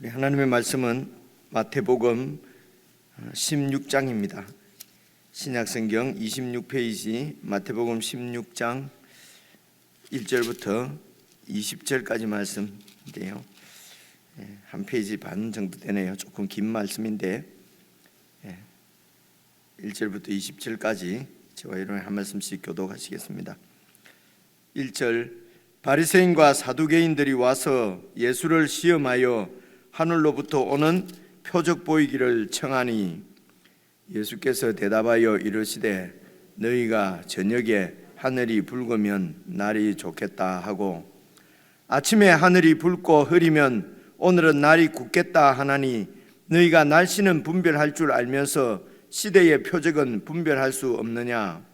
우리 하나님의 말씀은 마태복음 16장입니다. 신약성경 26페이지 마태복음 16장 1절부터 20절까지 말씀인데요. 한 페이지 반 정도 되네요. 조금 긴 말씀인데 1절부터 20절까지 저와 여러분 한 말씀씩 교독하시겠습니다. 1절, 바리새인과 사두개인들이 와서 예수를 시험하여 하늘로부터 오는 표적 보이기를 청하니 예수께서 대답하여 이르시되 너희가 저녁에 하늘이 붉으면 날이 좋겠다 하고 아침에 하늘이 붉고 흐리면 오늘은 날이 굳겠다 하나니 너희가 날씨는 분별할 줄 알면서 시대의 표적은 분별할 수 없느냐?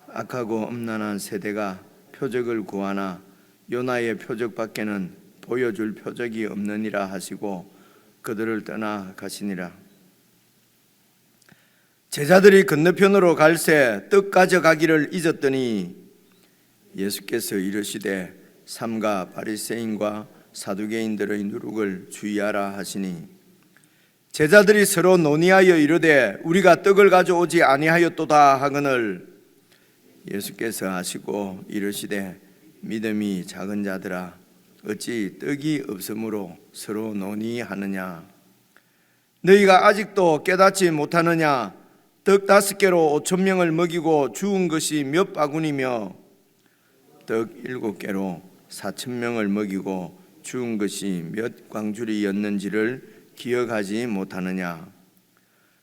악하고 음란한 세대가 표적을 구하나 요나의 표적밖에는 보여줄 표적이 없느니라 하시고 그들을 떠나 가시니라. 제자들이 건너편으로 갈새 떡 가져가기를 잊었더니 예수께서 이르시되 삼가 바리새인과 사두개인들의 누룩을 주의하라 하시니 제자들이 서로 논의하여 이르되 우리가 떡을 가져오지 아니하였도다 하거늘 예수께서 하시고 이르시되 믿음이 작은 자들아 어찌 떡이 없으므로 서로 논의하느냐? 너희가 아직도 깨닫지 못하느냐? 떡 5개로 5,000명을 먹이고 주운 것이 몇 바구니며 떡 7개로 4,000명을 먹이고 주운 것이 몇 광주리였는지를 기억하지 못하느냐?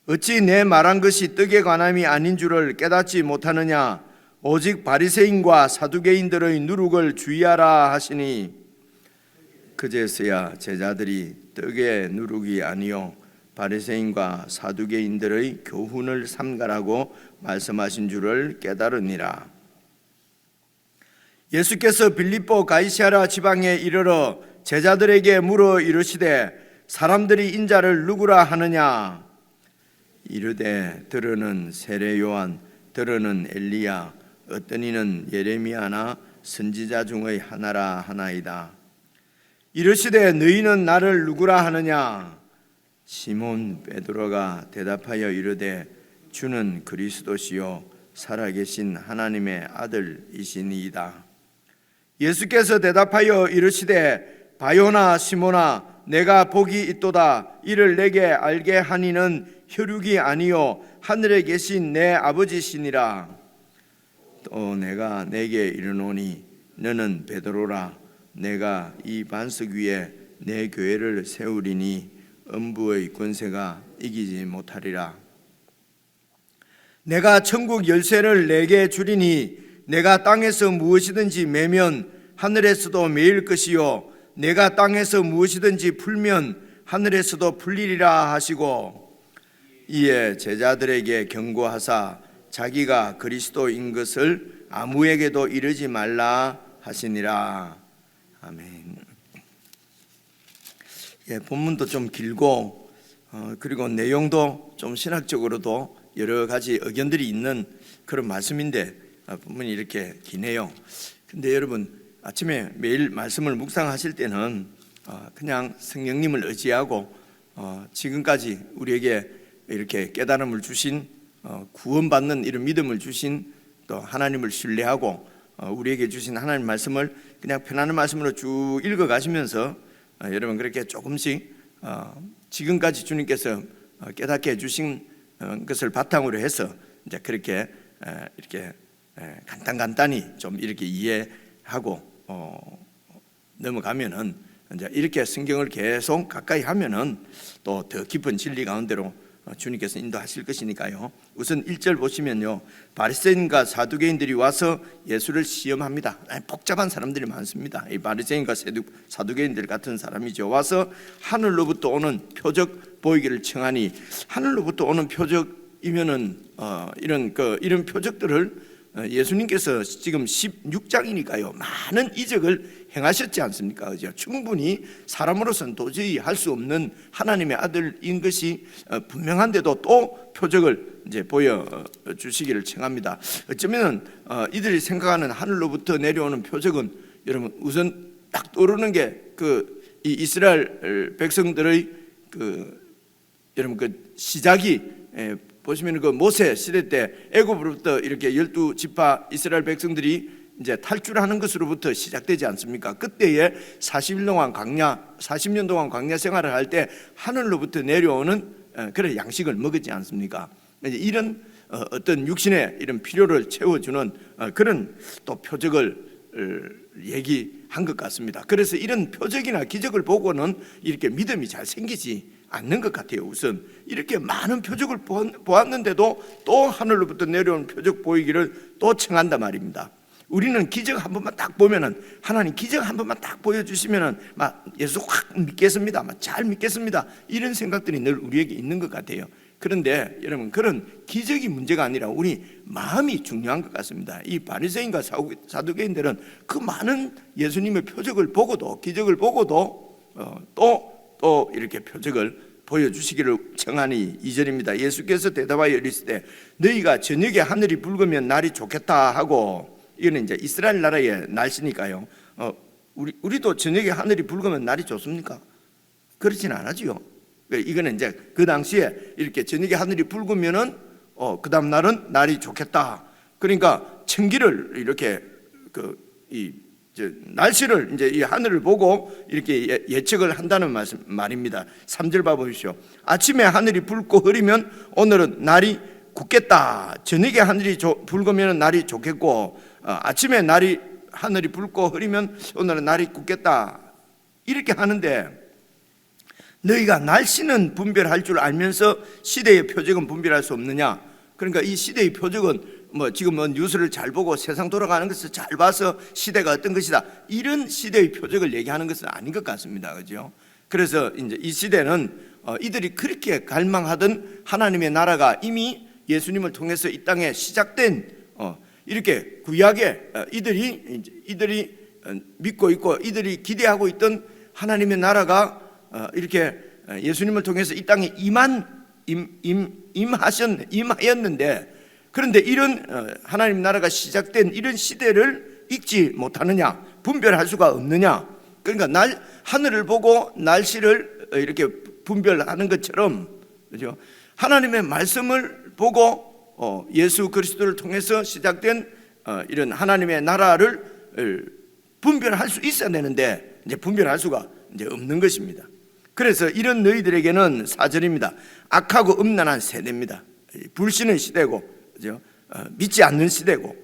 어찌 내 말한 것이 떡에 관함이 아닌 줄을 깨닫지 못하느냐? 오직 바리새인과 사두개인들의 누룩을 주의하라 하시니 그제서야 제자들이 떡의 누룩이 아니요 바리새인과 사두개인들의 교훈을 삼가라고 말씀하신 줄을 깨달으니라. 예수께서 빌립보 가이사랴 지방에 이르러 제자들에게 물어 이르시되 사람들이 인자를 누구라 하느냐? 이르되 들으는 세례 요한, 들으는 엘리야, 어떤 이는 예레미야나 선지자 중의 하나라 하나이다. 이르시되 너희는 나를 누구라 하느냐? 시몬 베드로가 대답하여 이르되 주는 그리스도시요 살아계신 하나님의 아들이시니이다. 예수께서 대답하여 이르시되 바요나 시몬아 내가 복이 있도다. 이를 내게 알게 하니는 혈육이 아니요 하늘에 계신 내 아버지시니라. 또 내가 내게 이르노니 너는 베드로라. 내가 이 반석 위에 내 교회를 세우리니 음부의 권세가 이기지 못하리라. 내가 천국 열쇠를 내게 주리니 내가 땅에서 무엇이든지 매면 하늘에서도 매일 것이요 내가 땅에서 무엇이든지 풀면 하늘에서도 풀리리라 하시고 이에 제자들에게 경고하사 자기가 그리스도인 것을 아무에게도 이르지 말라 하시니라. 아멘. 본문도 좀 길고 그리고 내용도 좀 신학적으로도 여러 가지 의견들이 있는 그런 말씀인데 본문이 이렇게 기네요. 근데 여러분 아침에 매일 말씀을 묵상하실 때는 그냥 성령님을 의지하고 지금까지 우리에게 이렇게 깨달음을 주신 구원받는 이런 믿음을 주신 또 하나님을 신뢰하고 우리에게 주신 하나님 말씀을 그냥 편안한 말씀으로 쭉 읽어가시면서 여러분 그렇게 조금씩 지금까지 주님께서 깨닫게 해주신 것을 바탕으로 해서 이제 그렇게 이렇게 간단히 좀 이렇게 이해하고 넘어가면은 이제 이렇게 성경을 계속 가까이 하면은 또 더 깊은 진리 가운데로 주님께서 인도하실 것이니까요. 우선 1절 보시면요, 바리새인과 사두개인들이 와서 예수를 시험합니다. 복잡한 사람들이 많습니다. 이 바리새인과 사두개인들 같은 사람이죠. 와서 하늘로부터 오는 표적 보이기를 청하니 하늘로부터 오는 표적이면은 이런 표적들을 예수님께서 지금 16장이니까요 많은 이적을 행하셨지 않습니까? 그죠? 충분히 사람으로서는 도저히 할 수 없는 하나님의 아들인 것이 분명한데도 또 표적을 이제 보여주시기를 청합니다. 어쩌면 이들이 생각하는 하늘로부터 내려오는 표적은 여러분 우선 딱 떠오르는 게 그 이 이스라엘 백성들의 여러분 시작이 보시면 모세 시대 때 애굽으로부터 이렇게 12지파 이스라엘 백성들이 이제 탈출하는 것으로부터 시작되지 않습니까? 그때에 40년 동안 광야 생활을 할 때 하늘로부터 내려오는 그런 양식을 먹었지 않습니까? 이런 어떤 육신의 이런 필요를 채워주는 그런 또 표적을 얘기한 것 같습니다. 그래서 이런 표적이나 기적을 보고는 이렇게 믿음이 잘 생기지 않는 것 같아요. 우선 이렇게 많은 표적을 보았는데도 또 하늘로부터 내려온 표적 보이기를 또 청한단 말입니다. 우리는 기적 한 번만 딱 보면은, 하나님 기적 한 번만 딱 보여주시면은 막 예수 확 믿겠습니다, 막 잘 믿겠습니다, 이런 생각들이 늘 우리에게 있는 것 같아요. 그런데 여러분, 그런 기적이 문제가 아니라 우리 마음이 중요한 것 같습니다. 이 바리새인과 사두개인들은 그 많은 예수님의 표적을 보고도, 기적을 보고도 또 이렇게 표적을 보여주시기를 청하니 2절입니다. 예수께서 대답하여 이르시되 너희가 저녁에 하늘이 붉으면 날이 좋겠다 하고, 이거는 이제 이스라엘 나라의 날씨니까요. 우리도 저녁에 하늘이 붉으면 날이 좋습니까? 그렇진 않아지요. 이거는 이제 그 당시에 이렇게 저녁에 하늘이 붉으면은 그 다음 날은 날이 좋겠다. 그러니까 천기를 이렇게 날씨를 이제 이 하늘을 보고 이렇게 예측을 한다는 말입니다. 3절 봐보십시오. 아침에 하늘이 붉고 흐리면 오늘은 날이 굳겠다. 저녁에 하늘이 붉으면 날이 좋겠고, 아침에 하늘이 붉고 흐리면 오늘은 날이 굳겠다, 이렇게 하는데, 너희가 날씨는 분별할 줄 알면서 시대의 표적은 분별할 수 없느냐? 그러니까 이 시대의 표적은 지금 뉴스를 잘 보고 세상 돌아가는 것을 잘 봐서 시대가 어떤 것이다, 이런 시대의 표적을 얘기하는 것은 아닌 것 같습니다. 그죠? 그래서 이제 이 시대는 이들이 그렇게 갈망하던 하나님의 나라가 이미 예수님을 통해서 이 땅에 시작된, 이렇게 구약에 이들이 믿고 있고 이들이 기대하고 있던 하나님의 나라가 이렇게 예수님을 통해서 이 땅에 임하였는데, 그런데 이런 하나님 나라가 시작된 이런 시대를 읽지 못하느냐, 분별할 수가 없느냐? 그러니까 하늘을 보고 날씨를 이렇게 분별하는 것처럼, 그죠? 하나님의 말씀을 보고 예수 그리스도를 통해서 시작된 이런 하나님의 나라를 분별할 수 있어야 되는데, 이제 분별할 수가 이제 없는 것입니다. 그래서 이런 너희들에게는 4절입니다. 악하고 음란한 세대입니다. 불신의 시대고, 그죠? 믿지 않는 시대고,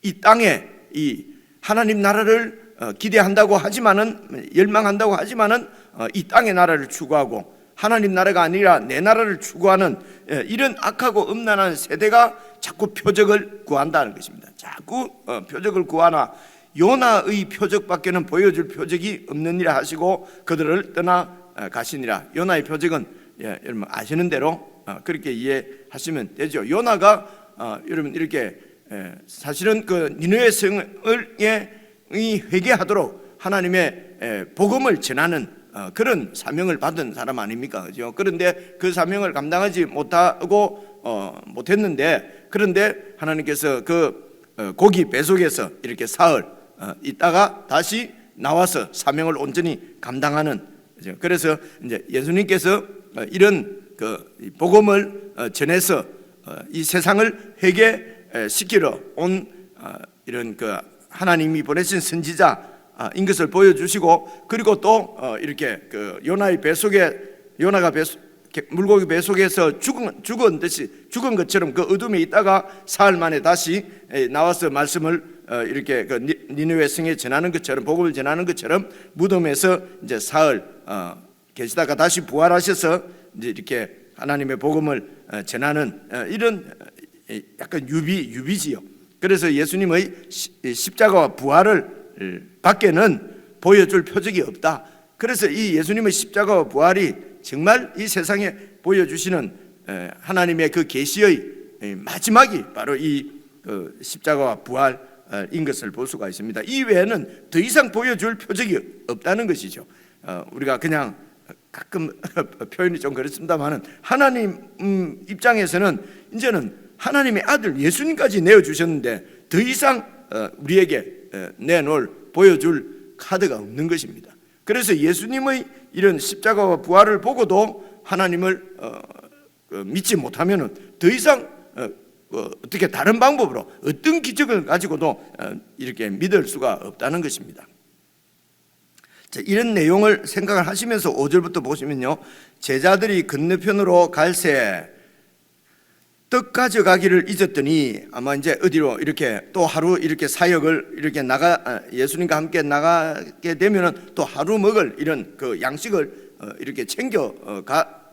이 땅에 이 하나님 나라를 기대한다고 하지만은, 열망한다고 하지만은 이 땅의 나라를 추구하고 하나님 나라가 아니라 내 나라를 추구하는 이런 악하고 음란한 세대가 자꾸 표적을 구한다는 것입니다. 자꾸 표적을 구하나 요나의 표적밖에는 보여줄 표적이 없느니라 하시고 그들을 떠나 가시니라. 요나의 표적은 여러분 아시는 대로 그렇게 이해하시면 되죠. 요나가 여러분 이렇게 사실은 그 니느웨 성을 회개하도록 하나님의 복음을 전하는 그런 사명을 받은 사람 아닙니까? 그죠? 그런데 그 사명을 감당하지 못했는데, 그런데 하나님께서 그 고기 뱃속에서 이렇게 사흘 있다가 다시 나와서 사명을 온전히 감당하는, 그죠? 그래서 이제 예수님께서 이런 그 복음을 전해서 이 세상을 회개시키러 온 이런 그 하나님이 보내신 선지자인 것을 보여주시고, 그리고 또 이렇게 그 요나가 물고기 뱃속에서 죽은 것처럼 그 어둠에 있다가 사흘 만에 다시 나와서 말씀을 이렇게 그 니느웨 성에 전하는 것처럼, 복음을 전하는 것처럼 무덤에서 이제 사흘 계시다가 다시 부활하셔서 이제 이렇게 하나님의 복음을 전하는 이런 약간 유비지요. 그래서 예수님의 십자가와 부활을 밖에는 보여줄 표적이 없다. 그래서 이 예수님의 십자가와 부활이 정말 이 세상에 보여주시는 하나님의 그 계시의 마지막이 바로 이 십자가와 부활인 것을 볼 수가 있습니다. 이 외에는 더 이상 보여줄 표적이 없다는 것이죠. 우리가 그냥 가끔 표현이 좀 그렇습니다만은 하나님 입장에서는 이제는 하나님의 아들 예수님까지 내어주셨는데 더 이상 우리에게 내놓을 보여줄 카드가 없는 것입니다. 그래서 예수님의 이런 십자가와 부활을 보고도 하나님을 믿지 못하면은 더 이상 어떻게 다른 방법으로 어떤 기적을 가지고도 이렇게 믿을 수가 없다는 것입니다. 자, 이런 내용을 생각을 하시면서 5절부터 보시면요, 제자들이 건너편으로 갈새 떡 가져가기를 잊었더니, 아마 이제 어디로 이렇게 또 하루 이렇게 사역을 이렇게 예수님과 함께 나가게 되면은 또 하루 먹을 이런 그 양식을 이렇게 챙겨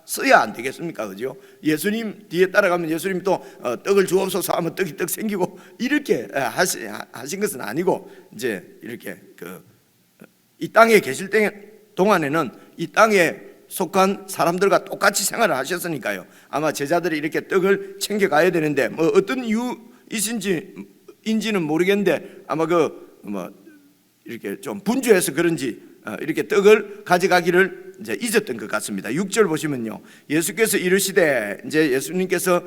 써야 안 되겠습니까? 그죠? 예수님 뒤에 따라가면 예수님 또 떡을 주옵소서 하면 떡이 떡 생기고 이렇게 하신 것은 아니고, 이제 이렇게 이 땅에 계실 동안에는 이 땅에 속한 사람들과 똑같이 생활을 하셨으니까요. 아마 제자들이 이렇게 떡을 챙겨 가야 되는데, 뭐 어떤 이유인지는 모르겠는데, 아마 이렇게 좀 분주해서 그런지 이렇게 떡을 가져가기를 이제 잊었던 것 같습니다. 6절 보시면요, 예수께서 이르시되, 이제 예수님께서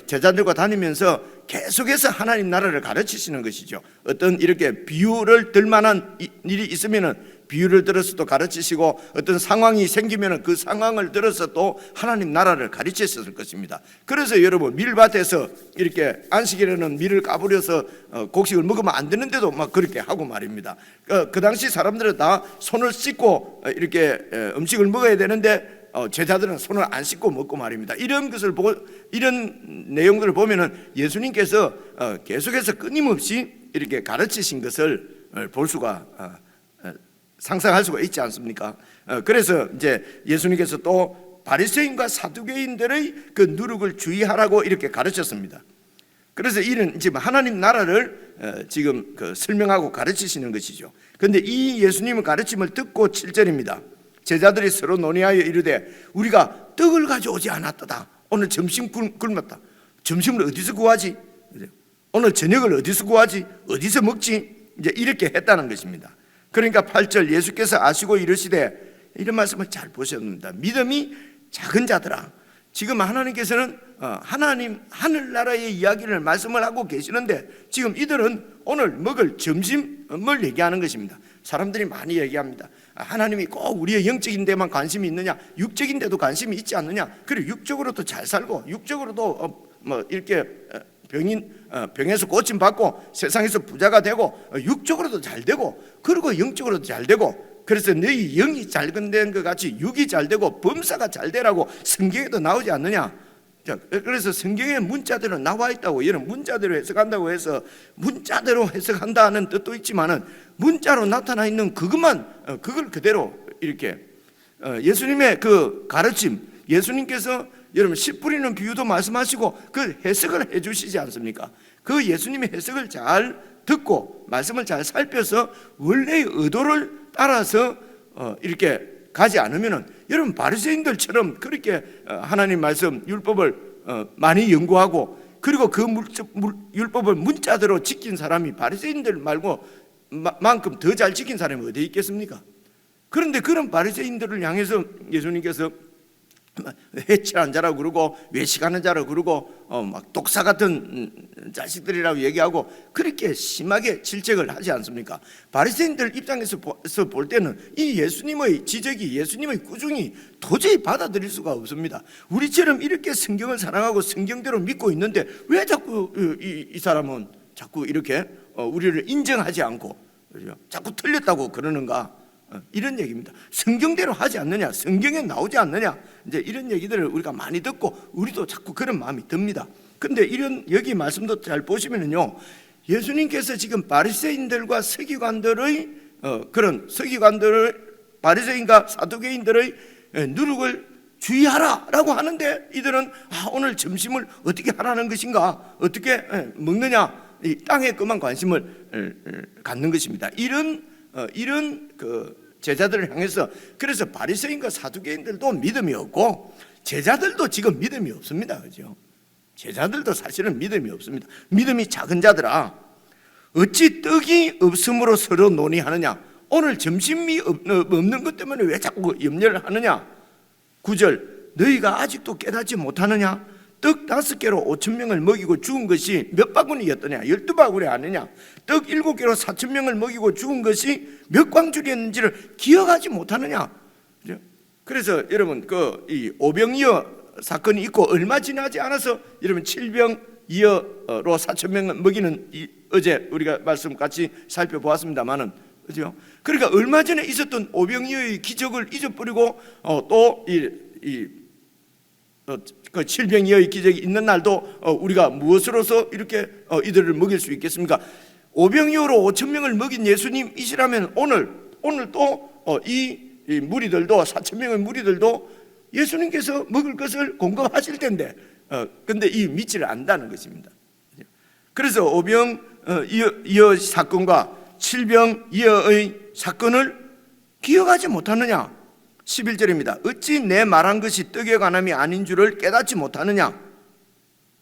제자들과 다니면서 계속해서 하나님 나라를 가르치시는 것이죠. 어떤 이렇게 비유를 들 만한 일이 있으면은 비유를 들어서 또 가르치시고, 어떤 상황이 생기면 그 상황을 들어서 또 하나님 나라를 가르치셨을 것입니다. 그래서 여러분, 밀밭에서 이렇게 안식일에는 밀을 까부려서 곡식을 먹으면 안 되는데도 막 그렇게 하고 말입니다. 그 당시 사람들은 다 손을 씻고 이렇게 음식을 먹어야 되는데 제자들은 손을 안 씻고 먹고 말입니다. 이런 것을 보고, 이런 내용들을 보면은 예수님께서 계속해서 끊임없이 이렇게 가르치신 것을 볼 수가 상상할 수가 있지 않습니까? 그래서 이제 예수님께서 또 바리새인과 사두개인들의 그 누룩을 주의하라고 이렇게 가르쳤습니다. 그래서 이는 지금 하나님 나라를 지금 설명하고 가르치시는 것이죠. 그런데 이 예수님의 가르침을 듣고 7절입니다. 제자들이 서로 논의하여 이르되, 우리가 떡을 가져오지 않았도다. 오늘 점심 굶었다. 점심을 어디서 구하지? 오늘 저녁을 어디서 구하지? 어디서 먹지? 이제 이렇게 했다는 것입니다. 그러니까 8절, 예수께서 아시고 이르시되, 이런 말씀을 잘 보셨습니다. 믿음이 작은 자들아. 지금 하나님께서는 하나님 하늘나라의 이야기를 말씀을 하고 계시는데, 지금 이들은 오늘 먹을 점심을 얘기하는 것입니다. 사람들이 많이 얘기합니다. 하나님이 꼭 우리의 영적인 데만 관심이 있느냐, 육적인 데도 관심이 있지 않느냐, 그리고 육적으로도 잘 살고 육적으로도 이렇게 병에서 고침 받고 세상에서 부자가 되고 육적으로도 잘 되고, 그리고 영적으로도 잘 되고, 그래서 너희 영이 잘 된 것 같이 육이 잘 되고 범사가 잘 되라고 성경에도 나오지 않느냐. 그래서 성경에 문자대로 나와 있다고, 이런 문자대로 해석한다고 해서 문자대로 해석한다는 뜻도 있지만은 문자로 나타나 있는 그것만, 그걸 그대로 이렇게 예수님의 그 가르침, 예수님께서 여러분 씨 뿌리는 비유도 말씀하시고 그 해석을 해주시지 않습니까? 그 예수님의 해석을 잘 듣고 말씀을 잘 살펴서 원래의 의도를 따라서 이렇게 가지 않으면은, 여러분 바리새인들처럼 그렇게 하나님 말씀 율법을 많이 연구하고, 그리고 그 율법을 문자대로 지킨 사람이 바리새인들 말고 만큼 더 잘 지킨 사람이 어디 있겠습니까? 그런데 그런 바리새인들을 향해서 예수님께서 해치하는 자라고 그러고 외식하는 자라고 그러고 막 독사 같은 자식들이라고 얘기하고 그렇게 심하게 질책을 하지 않습니까? 바리새인들 입장에서 볼 때는 이 예수님의 지적이, 예수님의 꾸중이 도저히 받아들일 수가 없습니다. 우리처럼 이렇게 성경을 사랑하고 성경대로 믿고 있는데 왜 자꾸 이 사람은 자꾸 이렇게 우리를 인정하지 않고 자꾸 틀렸다고 그러는가? 이런 얘기입니다. 성경대로 하지 않느냐, 성경에 나오지 않느냐, 이제 이런 얘기들을 우리가 많이 듣고 우리도 자꾸 그런 마음이 듭니다. 근데 이런 여기 말씀도 잘 보시면은요, 예수님께서 지금 바리새인들과 서기관들의 그런 서기관들을, 바리새인과 사두개인들의 누룩을 주의하라라고 하는데, 이들은 오늘 점심을 어떻게 하라는 것인가, 어떻게 먹느냐, 이 땅에 그만 관심을 갖는 것입니다. 이런 그 제자들을 향해서, 그래서 바리새인과 사두개인들도 믿음이 없고 제자들도 지금 믿음이 없습니다. 그죠? 제자들도 사실은 믿음이 없습니다. 믿음이 작은 자들아, 어찌 떡이 없음으로 서로 논의하느냐? 오늘 점심이 없는 것 때문에 왜 자꾸 염려를 하느냐? 9절, 너희가 아직도 깨닫지 못하느냐? 떡 5개로 5,000명을 먹이고 죽은 것이 몇 바구니였더냐? 12바구니 아니냐? 떡 7개로 4,000명을 먹이고 죽은 것이 몇 광줄이었는지를 기억하지 못하느냐? 그래서 여러분 이 오병이어 사건이 있고 얼마 지나지 않아서 여러분 7병이어로 4,000명을 먹이는 어제 우리가 말씀 같이 살펴보았습니다만은, 그죠? 그러니까 얼마 전에 있었던 오병이어의 기적을 잊어버리고 또 그 7병이어의 기적이 있는 날도 우리가 무엇으로서 이렇게 이들을 먹일 수 있겠습니까? 오병이어로 5,000명을 먹인 예수님이시라면 오늘 또 이 무리들도 4,000명의 무리들도 예수님께서 먹을 것을 공급하실 텐데 근데 이 믿지를 않는다는 것입니다. 그래서 오병이어 사건과 7병이어의 사건을 기억하지 못하느냐? 11절입니다. 어찌 내 말한 것이 떡에 관함이 아닌 줄을 깨닫지 못하느냐?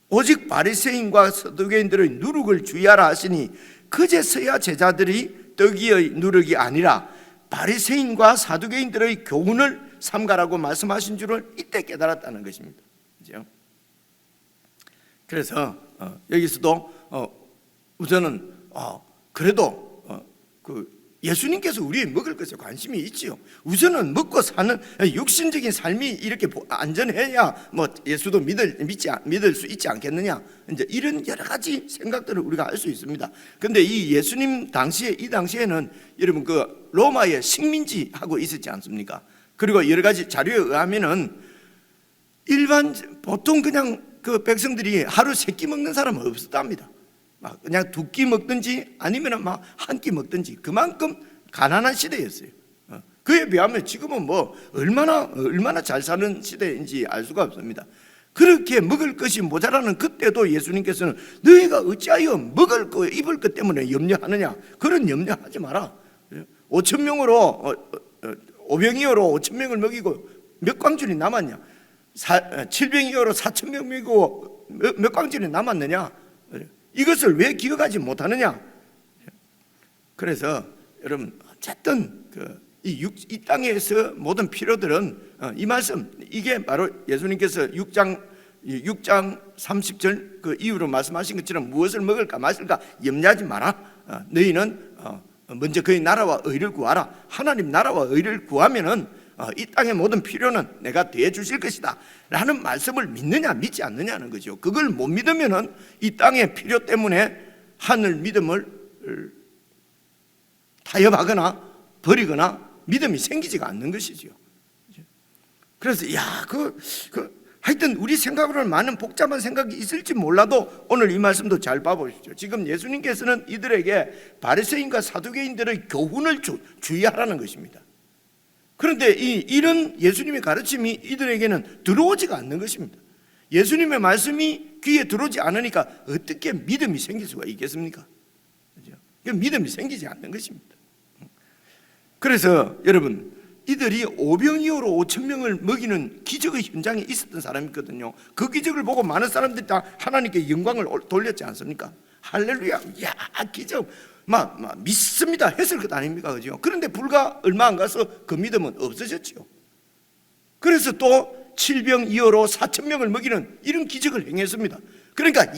오직 바리새인과 서두개인들의 누룩을 주의하라 하시니 그제서야 제자들이 떡이의 누룩이 아니라 바리새인과 사두개인들의 교훈을 삼가라고 말씀하신 줄을 이때 깨달았다는 것입니다. 그렇죠? 그래서 여기서도 우선은 그래도 예수님께서 우리의 먹을 것에 관심이 있지요. 우선은 먹고 사는 육신적인 삶이 이렇게 안전해야 뭐 예수도 믿을 수 있지 않겠느냐, 이제 이런 여러 가지 생각들을 우리가 알 수 있습니다. 근데 이 예수님 이 당시에는 여러분 로마의 식민지하고 있었지 않습니까? 그리고 여러 가지 자료에 의하면은 보통 그냥 백성들이 하루 3끼 먹는 사람은 없었답니다. 그냥 2끼 먹든지 아니면 막 1끼 먹든지 그만큼 가난한 시대였어요. 그에 비하면 지금은 뭐 얼마나 잘 사는 시대인지 알 수가 없습니다. 그렇게 먹을 것이 모자라는 그때도 예수님께서는 너희가 어찌하여 먹을 거 입을 것 때문에 염려하느냐? 그런 염려하지 마라. 5,000명으로 오병이어로 5,000명을 먹이고 몇 광줄이 남았냐? 7병이어로 4,000명 먹이고 몇 광줄이 남았느냐? 이것을 왜 기억하지 못하느냐? 그래서 여러분 어쨌든 이 땅에서 모든 필요들은 이 말씀, 이게 바로 예수님께서 6장 30절 그 이후로 말씀하신 것처럼 무엇을 먹을까 마실까 염려하지 마라. 너희는 먼저 그의 나라와 의를 구하라. 하나님 나라와 의를 구하면은 이 땅의 모든 필요는 내가 대해 주실 것이다 라는 말씀을 믿느냐 믿지 않느냐는 거죠. 그걸 못 믿으면은 이 땅의 필요 때문에 하늘 믿음을 타협하거나 버리거나 믿음이 생기지가 않는 것이죠. 그래서 하여튼 우리 생각으로는 많은 복잡한 생각이 있을지 몰라도 오늘 이 말씀도 잘 봐보십시오. 지금 예수님께서는 이들에게 바리새인과 사두개인들의 교훈을 주의하라는 것입니다. 그런데 이런 예수님의 가르침이 이들에게는 들어오지가 않는 것입니다. 예수님의 말씀이 귀에 들어오지 않으니까 어떻게 믿음이 생길 수가 있겠습니까? 그렇죠? 믿음이 생기지 않는 것입니다. 그래서 여러분 이들이 오병이어로 5,000명을 먹이는 기적의 현장에 있었던 사람이거든요. 그 기적을 보고 많은 사람들이 다 하나님께 영광을 돌렸지 않습니까? 할렐루야, 야 기적 믿습니다 했을 것 아닙니까? 그죠? 그런데 불과 얼마 안 가서 그 믿음은 없어졌죠. 그래서 또 7병이어로 4,000명을 먹이는 이런 기적을 행했습니다. 그러니까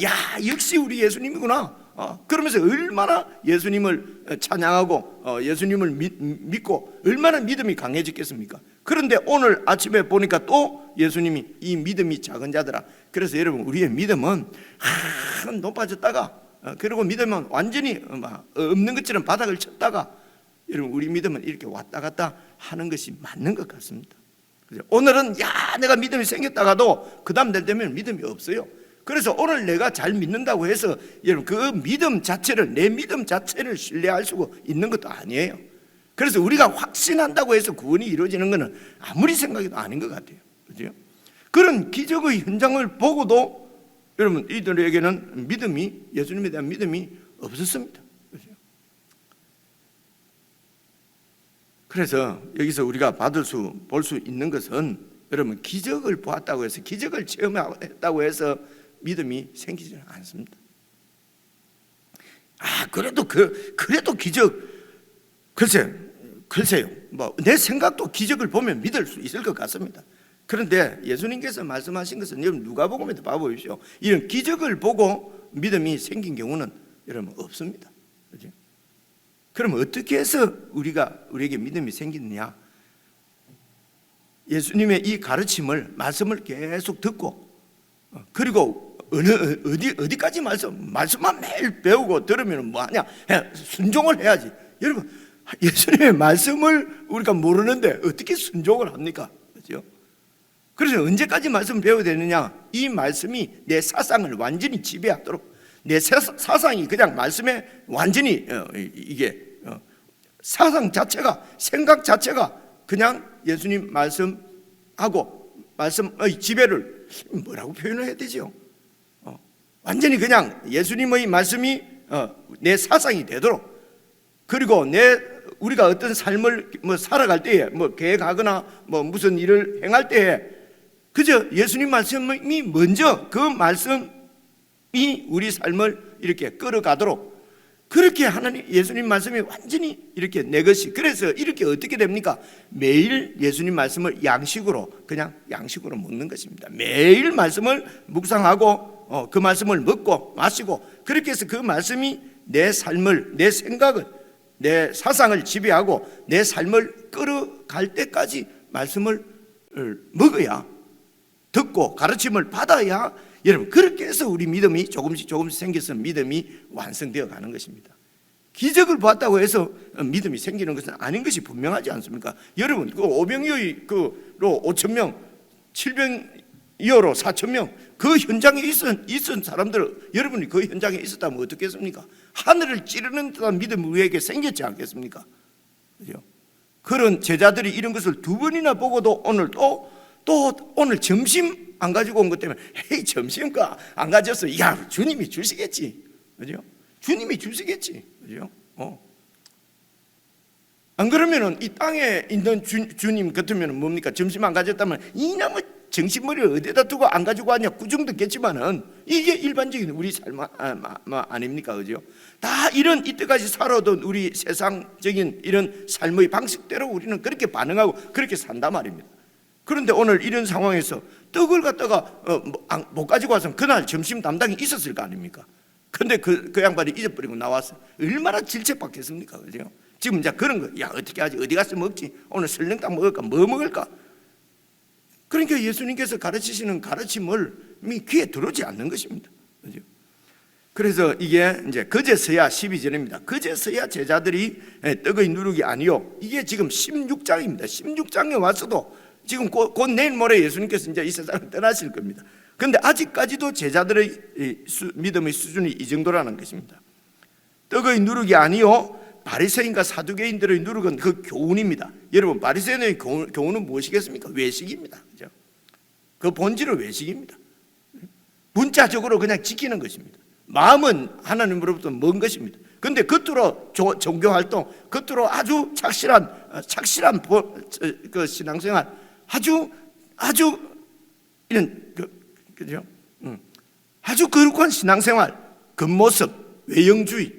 역시 우리 예수님이구나. 그러면서 얼마나 예수님을 찬양하고 예수님을 믿고 얼마나 믿음이 강해졌겠습니까? 그런데 오늘 아침에 보니까 또 예수님이 이 믿음이 작은 자들아. 그래서 여러분 우리의 믿음은 높아졌다가 그리고 믿으면 완전히 없는 것처럼 바닥을 쳤다가 여러분 우리 믿음은 이렇게 왔다 갔다 하는 것이 맞는 것 같습니다. 오늘은 내가 믿음이 생겼다가도 그 다음 날 되면 믿음이 없어요. 그래서 오늘 내가 잘 믿는다고 해서 여러분 그 믿음 자체를 내 믿음 자체를 신뢰할 수 있는 것도 아니에요. 그래서 우리가 확신한다고 해서 구원이 이루어지는 것은 아무리 생각해도 아닌 것 같아요. 그죠? 그런 기적의 현장을 보고도 여러분 이들에게는 예수님에 대한 믿음이 없었습니다. 그죠? 그래서 여기서 우리가 볼 수 있는 것은 여러분 기적을 보았다고 해서 기적을 체험했다고 해서 믿음이 생기지는 않습니다. 그래도 기적 글쎄요. 내 생각도 기적을 보면 믿을 수 있을 것 같습니다. 그런데 예수님께서 말씀하신 것은 여러분 누가복음에도 봐보십시오. 이런 기적을 보고 믿음이 생긴 경우는 여러분 없습니다. 그렇죠? 그럼 어떻게 해서 우리에게 믿음이 생기느냐? 예수님의 이 가르침을, 말씀을 계속 듣고, 그리고 어디까지 말씀만 매일 배우고 들으면 뭐하냐? 순종을 해야지. 여러분, 예수님의 말씀을 우리가 모르는데 어떻게 순종을 합니까? 그렇죠? 그래서 언제까지 말씀 배워야 되느냐? 이 말씀이 내 사상을 완전히 지배하도록, 내 사상이 그냥 말씀에 완전히 이게 사상 자체가, 생각 자체가 그냥 예수님 말씀하고 말씀의 지배를 뭐라고 표현해야 되죠? 완전히 그냥 예수님의 말씀이 내 사상이 되도록, 그리고 우리가 어떤 삶을 살아갈 때에 계획하거나 무슨 일을 행할 때에 그저 예수님 말씀이 먼저, 그 말씀이 우리 삶을 이렇게 끌어가도록, 그렇게 예수님 말씀이 완전히 이렇게 내 것이, 그래서 이렇게 어떻게 됩니까? 매일 예수님 말씀을 그냥 양식으로 먹는 것입니다. 매일 말씀을 묵상하고 그 말씀을 먹고 마시고, 그렇게 해서 그 말씀이 내 삶을, 내 생각을, 내 사상을 지배하고 내 삶을 끌어갈 때까지 말씀을 먹어야, 듣고 가르침을 받아야, 여러분 그렇게 해서 우리 믿음이 조금씩 생겨서 믿음이 완성되어 가는 것입니다. 기적을 봤다고 해서 믿음이 생기는 것은 아닌 것이 분명하지 않습니까? 여러분 그 5병이어로 5,000명, 7병이어로 4,000명, 그 현장에 있은 사람들, 여러분이 그 현장에 있었다면 어떻겠습니까? 하늘을 찌르는 듯한 믿음이 우리에게 생겼지 않겠습니까? 그죠? 그런 제자들이 이런 것을 두 번이나 보고도 오늘 오늘 점심 안 가지고 온 것 때문에, 헤이 점심가 안 가졌어, 야 주님이 주시겠지, 그죠? 주님이 주시겠지, 그죠? 안 그러면은 이 땅에 있는 주님 같으면 뭡니까? 점심 안 가졌다면 이놈의 정신머리를 어디다 두고 안 가지고 왔냐 꾸중 듣겠지만은 이게 일반적인 우리 삶 아닙니까? 그죠? 다 이런 이때까지 살아온 우리 세상적인 이런 삶의 방식대로 우리는 그렇게 반응하고 그렇게 산단 말입니다. 그런데 오늘 이런 상황에서 떡을 갖다가 못 가지고 와서 그날 점심 담당이 있었을 거 아닙니까? 근데 그 양반이 잊어버리고 나와서 얼마나 질책받겠습니까? 그죠? 지금 이제 그런 거, 야 어떻게 하지? 어디 가서 먹지? 오늘 설렁탕 먹을까? 뭐 먹을까? 그러니까 예수님께서 가르치시는 가르침을 귀에 들어오지 않는 것입니다. 그죠? 그래서 이게 이제 그제서야 12절입니다. 그제서야 제자들이 떡의 누룩이 아니요, 이게 지금 16장입니다. 16장에 와서도 지금 곧 내일 모레 예수님께서 이제 이 세상을 떠나실 겁니다. 그런데 아직까지도 제자들의 믿음의 수준이 이 정도라는 것입니다. 떡의 누룩이 아니요, 바리새인과 사두개인들의 누룩은 그 교훈입니다. 여러분 바리새인의 교훈은 무엇이겠습니까? 외식입니다. 그죠? 그 본질은 외식입니다. 문자적으로 그냥 지키는 것입니다. 마음은 하나님으로부터 먼 것입니다. 그런데 겉으로 종교활동, 겉으로 아주 착실한 그 신앙생활, 아주 이런 그죠? 아주 거룩한 신앙생활, 겉모습, 외형주의.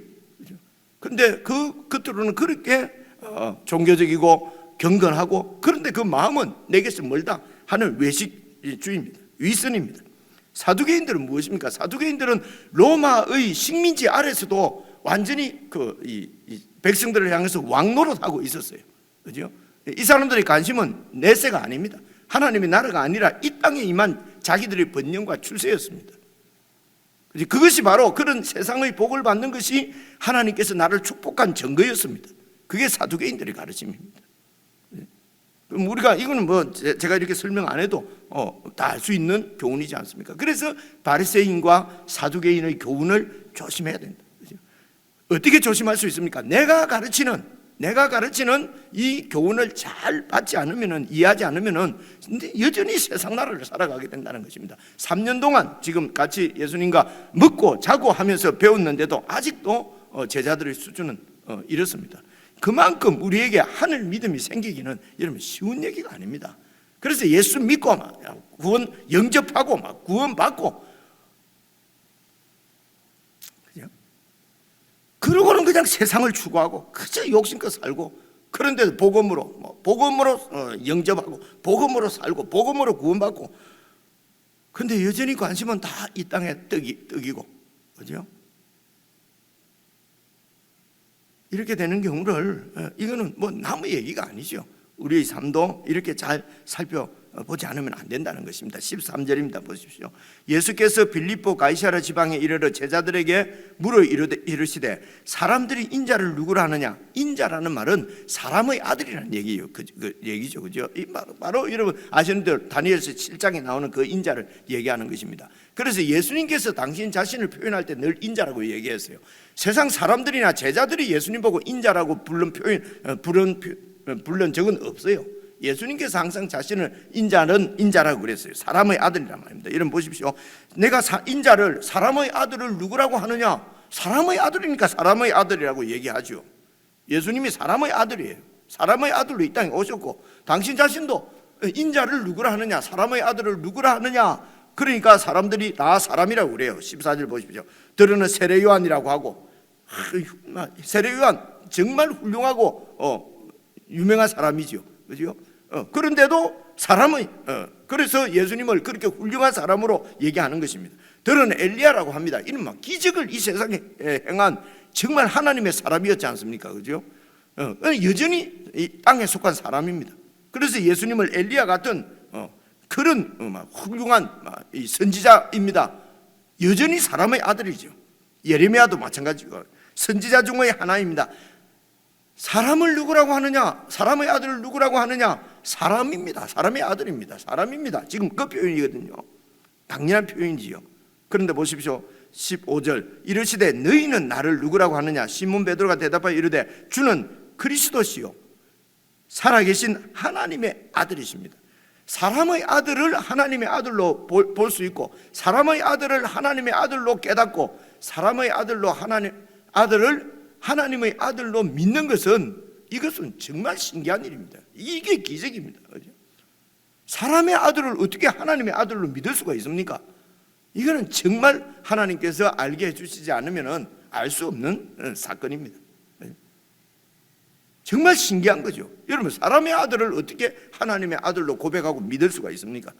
그런데 그 겉으로는 그렇게 종교적이고 경건하고, 그런데 그 마음은 내게서 멀다 하는 외식주의입니다. 위선입니다. 사두개인들은 무엇입니까? 사두개인들은 로마의 식민지 아래서도 완전히 이 백성들을 향해서 왕노릇하고 있었어요. 그죠? 이 사람들의 관심은 내세가 아닙니다. 하나님의 나라가 아니라 이 땅에 임한 자기들의 번영과 출세였습니다. 그것이 바로 그런 세상의 복을 받는 것이 하나님께서 나를 축복한 증거였습니다. 그게 사두개인들의 가르침입니다. 그럼 우리가 이거는 제가 이렇게 설명 안 해도 다 알 수 있는 교훈이지 않습니까? 그래서 바리새인과 사두개인의 교훈을 조심해야 된다. 어떻게 조심할 수 있습니까? 내가 가르치는 이 교훈을 잘 받지 않으면은, 이해하지 제자는 여전히 세상 나라를 살아가게 된다는 것입니다. 3년 동안 지금 같이 예수님과 먹고 자고 하면서 배웠는데도 아직도 제자들의 수준은 이렇습니다. 그만큼 우리에게 하늘 믿음이 생기기는 여러분 쉬운 얘기가 아닙니다. 그래서 예수 믿고 구원 영접하고 구원 받고, 그러고는 그냥 세상을 추구하고 그저 욕심껏 살고 그런데도 복음으로 영접하고 복음으로 살고 복음으로 구원받고, 근데 여전히 관심은 다 이 땅의 떡이고, 그죠? 이렇게 되는 경우를, 이거는 뭐 남의 얘기가 아니죠. 우리의 삶도 이렇게 잘 살펴보지 않으면 안 된다는 것입니다. 13절입니다. 보십시오. 예수께서 빌립보 가이사랴 지방에 이르러 제자들에게 물어 이르시되 사람들이 인자를 누구라 하느냐? 인자라는 말은 사람의 아들이라는 얘기예요. 그 얘기죠, 그죠? 바로 여러분 아시는 대로 다니엘서 7장에 나오는 그 인자를 얘기하는 것입니다. 그래서 예수님께서 당신 자신을 표현할 때 늘 인자라고 얘기했어요. 세상 사람들이나 제자들이 예수님 보고 인자라고 부른 적은 없어요. 예수님께서 항상 자신을 인자라고 그랬어요. 사람의 아들이란 말입니다. 여러분 보십시오. 내가 인자를 사람의 아들을 누구라고 하느냐? 사람의 아들이니까 사람의 아들이라고 얘기하죠. 예수님이 사람의 아들이에요. 사람의 아들로 이 땅에 오셨고, 당신 자신도 인자를 누구라 하느냐? 사람의 아들을 누구라 하느냐? 그러니까 사람들이 다 사람이라고 그래요. 14절 보십시오. 들으는 세례 요한이라고 하고, 세례 요한 정말 훌륭하고 유명한 사람이죠, 그죠? 그런데도 그래서 예수님을 그렇게 훌륭한 사람으로 얘기하는 것입니다. 들은 엘리야라고 합니다. 이는 막 기적을 이 세상에 행한 정말 하나님의 사람이었지 않습니까, 그죠? 여전히 이 땅에 속한 사람입니다. 그래서 예수님을 엘리야 같은 그런 훌륭한 이 선지자입니다. 여전히 사람의 아들이죠. 예레미야도 마찬가지고 선지자 중의 하나입니다. 사람을 누구라고 하느냐? 사람의 아들을 누구라고 하느냐? 사람입니다. 사람의 아들입니다. 사람입니다. 지금 그 표현이거든요. 당연한 표현이지요. 그런데 보십시오. 15절 이르시되 너희는 나를 누구라고 하느냐? 시몬 베드로가 대답하여 이르되 주는 그리스도시요 살아계신 하나님의 아들이십니다. 사람의 아들을 하나님의 아들로 볼 수 있고, 사람의 아들을 하나님의 아들로 깨닫고, 사람의 아들로 하나님의 아들로 믿는 것은, 이것은 정말 신기한 일입니다. 이게 기적입니다. 사람의 아들을 어떻게 하나님의 아들로 믿을 수가 있습니까? 이거는 정말 하나님께서 알게 해주시지 않으면 알 수 없는 사건입니다. 정말 신기한 거죠. 여러분, 사람의 아들을 어떻게 하나님의 아들로 고백하고 믿을 수가 있습니까?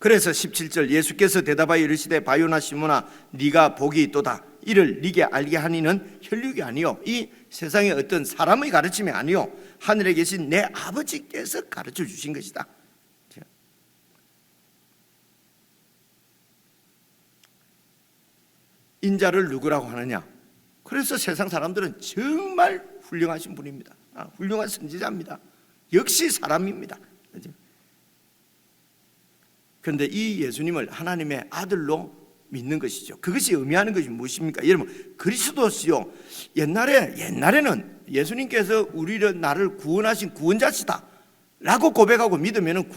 그래서 17절 예수께서 대답하여 이르시되 바요나 시몬아 네가 복이 있도다. 이를 네게 알게 하니는 혈육이 아니요 이 세상의 어떤 사람의 가르침이 아니요 하늘에 계신 내 아버지께서 가르쳐 주신 것이다. 인자를 누구라고 하느냐? 그래서 세상 사람들은 정말 훌륭하신 분입니다. 훌륭한 선지자입니다. 역시 사람입니다. 그런데 이 예수님을 하나님의 아들로 믿는 것이죠. 그것이 의미하는 것이 무엇입니까? 여러분, 그리스도시요. 옛날에는 예수님께서 나를 구원하신 구원자시다 라고 고백하고 믿으면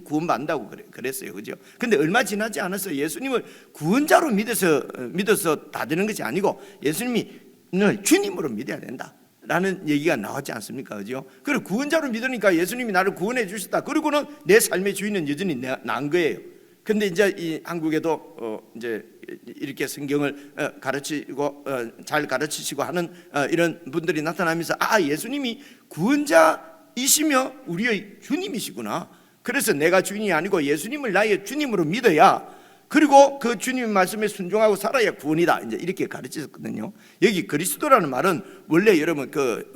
구원받는다고 그랬어요. 그죠? 근데 얼마 지나지 않았어요. 예수님을 구원자로 믿어서 다 되는 것이 아니고 예수님이 늘 주님으로 믿어야 된다 라는 얘기가 나왔지 않습니까? 그죠? 그리고 구원자로 믿으니까 예수님이 나를 구원해 주셨다. 그리고는 내 삶의 주인은 여전히 난 거예요. 근데 이제 이 한국에도 이제 이렇게 성경을 가르치고 잘 가르치시고 하는 이런 분들이 나타나면서 예수님이 구원자이시며 우리의 주님이시구나. 그래서 내가 주인이 아니고 예수님을 나의 주님으로 믿어야, 그리고 그 주님의 말씀에 순종하고 살아야 구원이다. 이제 이렇게 가르치셨거든요. 여기 그리스도라는 말은 원래 여러분 그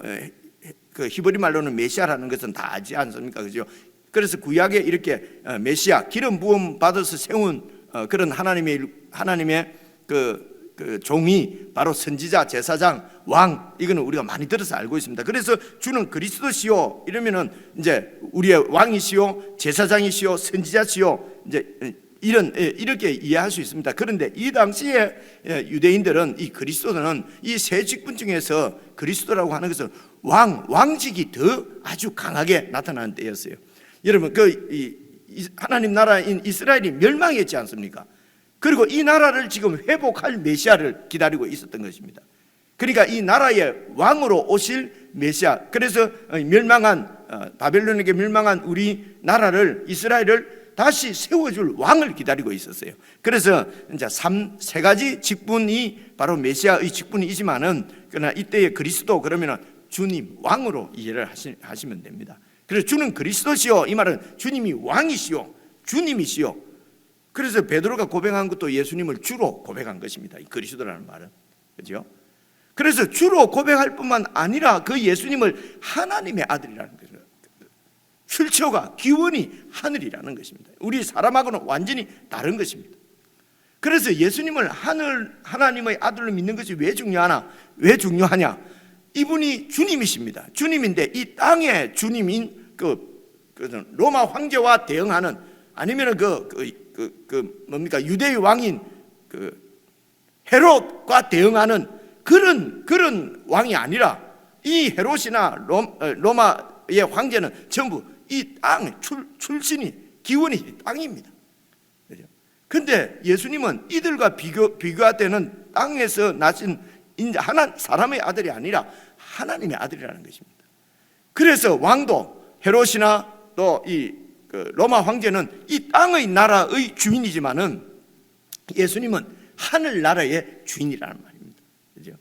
히브리 말로는 메시아라는 것은 다 아지 않습니까? 그죠? 그래서 구약에 이렇게 메시아 기름 부음 받아서 세운 그런 하나님의 그 종이 바로 선지자, 제사장, 왕, 이거는 우리가 많이 들어서 알고 있습니다. 그래서 주는 그리스도시요 이러면은 이제 우리의 왕이시요, 제사장이시요, 선지자시요, 이제 이렇게 이해할 수 있습니다. 그런데 이 당시에 유대인들은 이 그리스도는 이 세 직분 중에서 그리스도라고 하는 것은 왕직이 더 아주 강하게 나타나는 때였어요. 여러분, 하나님 나라인 이스라엘이 멸망했지 않습니까? 그리고 이 나라를 지금 회복할 메시아를 기다리고 있었던 것입니다. 그러니까 이 나라의 왕으로 오실 메시아, 그래서 바벨론에게 멸망한 우리 나라를, 이스라엘을 다시 세워줄 왕을 기다리고 있었어요. 그래서 이제 세 가지 직분이 바로 메시아의 직분이지만은, 그러나 이때의 그리스도 그러면은 주님, 왕으로 이해를 하시면 됩니다. 그래서 주는 그리스도시요, 이 말은 주님이 왕이시요 주님이시요. 그래서 베드로가 고백한 것도 예수님을 주로 고백한 것입니다. 이 그리스도라는 말은, 그렇죠? 그래서 주로 고백할 뿐만 아니라 그 예수님을 하나님의 아들이라는 거죠. 출처가 기원이 하늘이라는 것입니다. 우리 사람하고는 완전히 다른 것입니다. 그래서 예수님을 하나님의 아들로 믿는 것이 왜 중요하냐? 이분이 주님이십니다. 주님인데 이 땅의 주님인 그 로마 황제와 대응하는, 아니면은 뭡니까, 유대의 왕인 그 헤롯과 대응하는 그런 왕이 아니라, 이 헤롯이나 로마의 황제는 전부 이 땅 출신이 기원이 땅입니다. 그런데 예수님은 이들과 비교할 때는 땅에서 나신 사람의 아들이 아니라 하나님의 아들이라는 것입니다. 그래서 왕도 헤롯이나 또 로마 황제는 이 땅의 나라의 주인이지만은 예수님은 하늘 나라의 주인이라는 말입니다. 그죠?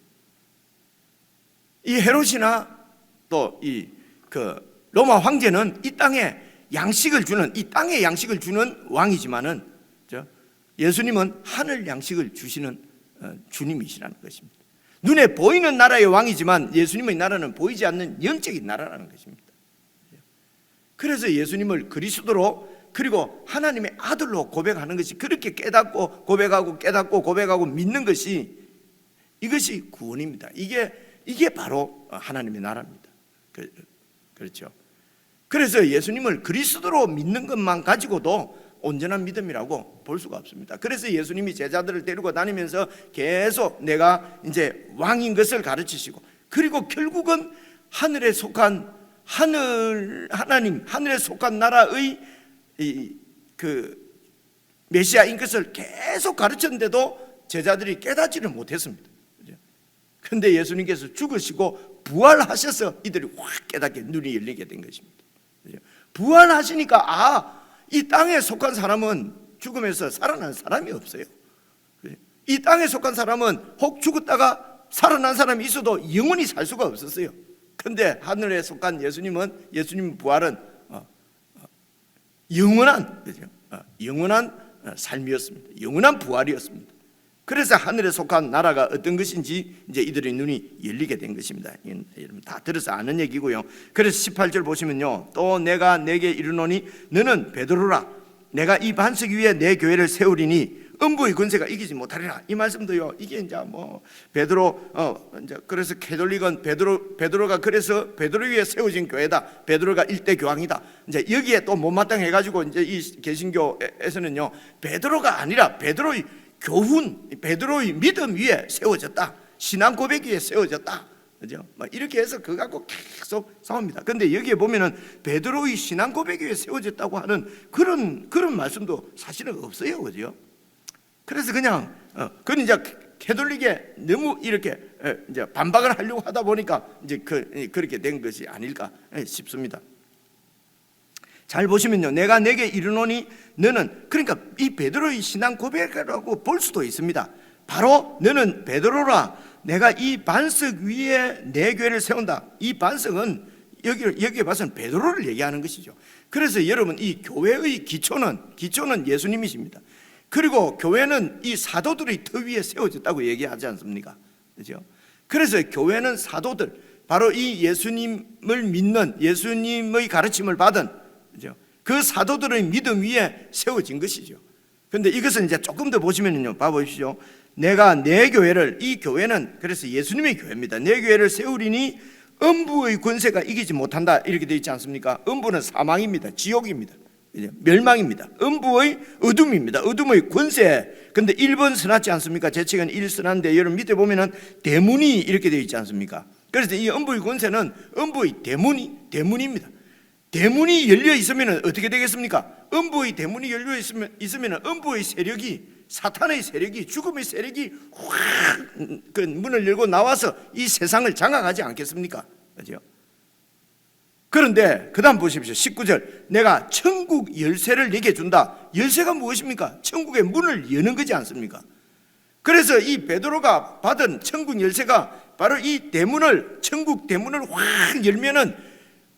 이 헤롯이나 또 로마 황제는 이 땅의 양식을 주는 왕이지만은 예수님은 하늘 양식을 주시는 주님이시라는 것입니다. 눈에 보이는 나라의 왕이지만 예수님의 나라는 보이지 않는 영적인 나라라는 것입니다. 그래서 예수님을 그리스도로, 그리고 하나님의 아들로 고백하는 것이, 그렇게 깨닫고 고백하고 믿는 것이, 이것이 구원입니다. 이게 바로 하나님의 나라입니다. 그렇죠? 그래서 예수님을 그리스도로 믿는 것만 가지고도 온전한 믿음이라고 볼 수가 없습니다. 그래서 예수님이 제자들을 데리고 다니면서 계속 내가 이제 왕인 것을 가르치시고, 그리고 결국은 하늘에 속한 하늘에 속한 나라의 메시아인 것을 계속 가르쳤는데도 제자들이 깨닫지를 못했습니다. 그런데 예수님께서 죽으시고 부활하셔서 이들이 확 깨닫게, 눈이 열리게 된 것입니다. 부활하시니까 이 땅에 속한 사람은 죽으면서 살아난 사람이 없어요. 이 땅에 속한 사람은 혹 죽었다가 살아난 사람이 있어도 영원히 살 수가 없었어요. 그런데 하늘에 속한 예수님 부활은 영원한 삶이었습니다. 영원한 부활이었습니다. 그래서 하늘에 속한 나라가 어떤 것인지 이제 이들의 눈이 열리게 된 것입니다. 여러분 다 들어서 아는 얘기고요. 그래서 18절 보시면요, 또 내가 내게 이르노니 너는 베드로라, 내가 이 반석 위에 내 교회를 세우리니 음부의 권세가 이기지 못하리라. 이 말씀도요, 이게 이제 그래서 캐톨릭은 베드로가 그래서 베드로 위에 세워진 교회다, 베드로가 일대 교황이다. 이제 여기에 또 못마땅해 가지고 이제 이 개신교에서는요, 베드로가 아니라 베드로의 교훈, 베드로의 믿음 위에 세워졌다, 신앙 고백 위에 세워졌다, 그죠? 이렇게 해서 그거 갖고 계속 싸웁니다. 그런데 여기에 보면은 베드로의 신앙 고백 위에 세워졌다고 하는 그런 말씀도 사실은 없어요, 그죠? 그래서 그건 이제 캐톨릭에 너무 이렇게 이제 반박을 하려고 하다 보니까 이제 그렇게 된 것이 아닐까 싶습니다. 잘 보시면요, 내가 내게 이르노니 너는, 그러니까 이 베드로의 신앙 고백이라고 볼 수도 있습니다. 바로 너는 베드로라, 내가 이 반석 위에 내 교회를 세운다. 이 반석은 여기에 봐서는 베드로를 얘기하는 것이죠. 그래서 여러분, 이 교회의 기초는 예수님이십니다. 그리고 교회는 이 사도들의 터 위에 세워졌다고 얘기하지 않습니까? 그렇죠? 그래서 교회는 사도들, 바로 이 예수님을 믿는, 예수님의 가르침을 받은, 그죠? 그 사도들의 믿음 위에 세워진 것이죠. 그런데 이것은 이제 조금 더 보시면요, 봐보십시오. 내가 내 교회를, 이 교회는 그래서 예수님의 교회입니다. 내 교회를 세우리니 음부의 권세가 이기지 못한다, 이렇게 되어 있지 않습니까? 음부는 사망입니다. 지옥입니다. 멸망입니다. 음부의 어둠입니다. 어둠의 권세. 근데 1번 써놨지 않습니까? 제 책은 1 써놨는데 여러분 밑에 보면은 대문이 이렇게 되어 있지 않습니까? 그래서 이 음부의 권세는 음부의 대문입니다. 대문이 열려 있으면 어떻게 되겠습니까? 음부의 대문이 열려 있으면 음부의 세력이, 사탄의 세력이, 죽음의 세력이 확 그 문을 열고 나와서 이 세상을 장악하지 않겠습니까? 그렇죠? 그런데 그 다음 보십시오. 19절, 내가 천국 열쇠를 내게 준다. 열쇠가 무엇입니까? 천국의 문을 여는 거지 않습니까? 그래서 이 베드로가 받은 천국 열쇠가 바로 이 대문을, 천국 대문을 확 열면은,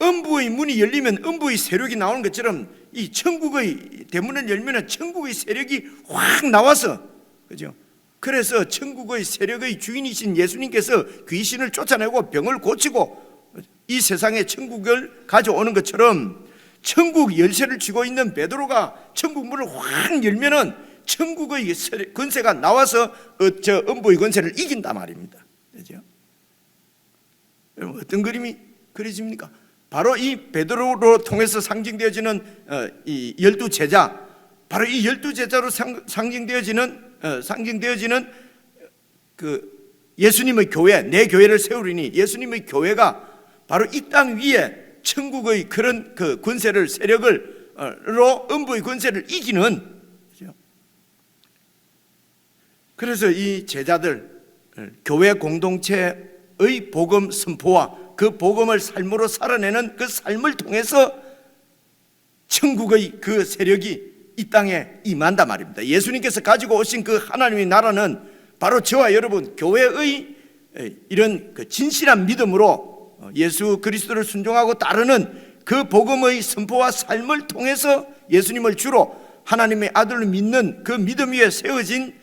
음부의 문이 열리면 음부의 세력이 나오는 것처럼 이 천국의 대문을 열면은 천국의 세력이 확 나와서, 그죠? 그래서 천국의 세력의 주인이신 예수님께서 귀신을 쫓아내고 병을 고치고 이 세상에 천국을 가져오는 것처럼, 천국 열쇠를 쥐고 있는 베드로가 천국 문을 확 열면은 천국의 권세가 나와서 저 음부의 권세를 이긴단 말입니다. 그죠? 여러분, 어떤 그림이 그려집니까? 바로 이 베드로로 통해서 상징되어지는 이 12제자, 바로 이 12제자로 상징되어지는 그 예수님의 교회, 내 교회를 세우리니, 예수님의 교회가 바로 이 땅 위에 천국의 그런 그 권세를, 세력으로 음부의 권세를 이기는, 그래서 이 제자들, 교회 공동체의 복음 선포와 그 복음을 삶으로 살아내는 그 삶을 통해서 천국의 그 세력이 이 땅에 임한단 말입니다. 예수님께서 가지고 오신 그 하나님의 나라는 바로 저와 여러분 교회의 이런 그 진실한 믿음으로 예수 그리스도를 순종하고 따르는 그 복음의 선포와 삶을 통해서 예수님을 주로 하나님의 아들을 믿는 그 믿음 위에 세워진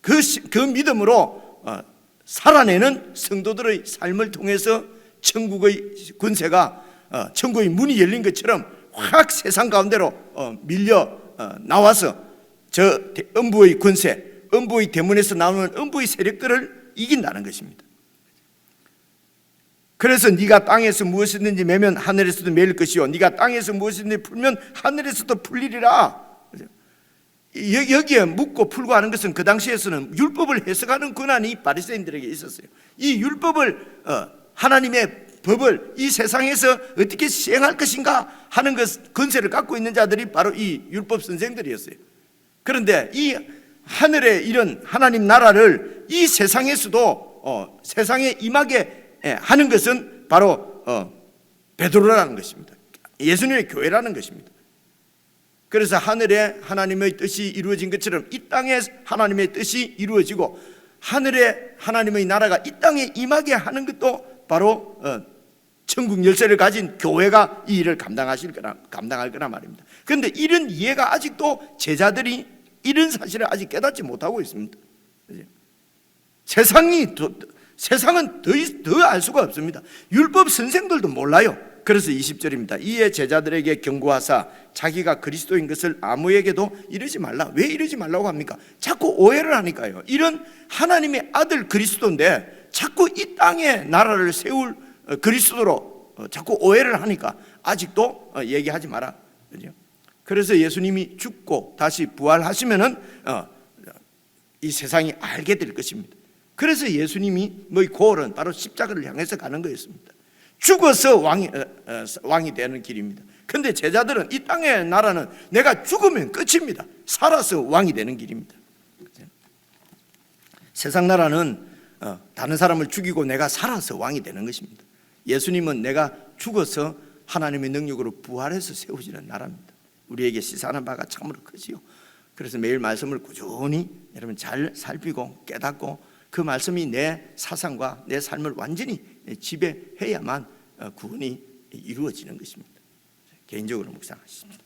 그 믿음으로 살아내는 성도들의 삶을 통해서 천국의 권세가, 천국의 문이 열린 것처럼 확 세상 가운데로 밀려 나와서 저 음부의 권세, 음부의 대문에서 나오는 음부의 세력들을 이긴다는 것입니다. 그래서 네가 땅에서 무엇이든지 매면 하늘에서도 매일 것이요, 네가 땅에서 무엇이든지 풀면 하늘에서도 풀리리라. 여기에 묻고 풀고 하는 것은 그 당시에서는 율법을 해석하는 권한이 바리새인들에게 있었어요. 이 율법을, 하나님의 법을 이 세상에서 어떻게 시행할 것인가 하는 권세를 갖고 있는 자들이 바로 이 율법 선생들이었어요. 그런데 이 하늘의 이런 하나님 나라를 이 세상에서도 세상에 임하게 하는 것은 바로 베드로라는 것입니다. 예수님의 교회라는 것입니다. 그래서 하늘에 하나님의 뜻이 이루어진 것처럼 이 땅에 하나님의 뜻이 이루어지고, 하늘에 하나님의 나라가 이 땅에 임하게 하는 것도 바로 천국 열쇠를 가진 교회가 이 일을 감당할 거란 말입니다. 그런데 이런 이해가 아직도 제자들이 이런 사실을 아직 깨닫지 못하고 있습니다. 세상은 더 알 수가 없습니다. 율법 선생들도 몰라요. 그래서 20절입니다. 이에 제자들에게 경고하사 자기가 그리스도인 것을 아무에게도 이르지 말라. 왜 이르지 말라고 합니까? 자꾸 오해를 하니까요. 이런 하나님의 아들 그리스도인데 자꾸 이 땅에 나라를 세울 그리스도로 자꾸 오해를 하니까 아직도 얘기하지 마라. 그래서 예수님이 죽고 다시 부활하시면은 이 세상이 알게 될 것입니다. 그래서 예수님이 고을은 바로 십자가를 향해서 가는 거였습니다. 죽어서 왕이 되는 길입니다. 그런데 제자들은 이 땅의 나라는 내가 죽으면 끝입니다. 살아서 왕이 되는 길입니다. 세상 나라는 다른 사람을 죽이고 내가 살아서 왕이 되는 것입니다. 예수님은 내가 죽어서 하나님의 능력으로 부활해서 세우시는 나라입니다. 우리에게 시사하는 바가 참으로 크지요. 그래서 매일 말씀을 꾸준히 여러분 잘 살피고 깨닫고 그 말씀이 내 사상과 내 삶을 완전히 지배해야만 구원이 이루어지는 것입니다. 개인적으로 묵상하십니다.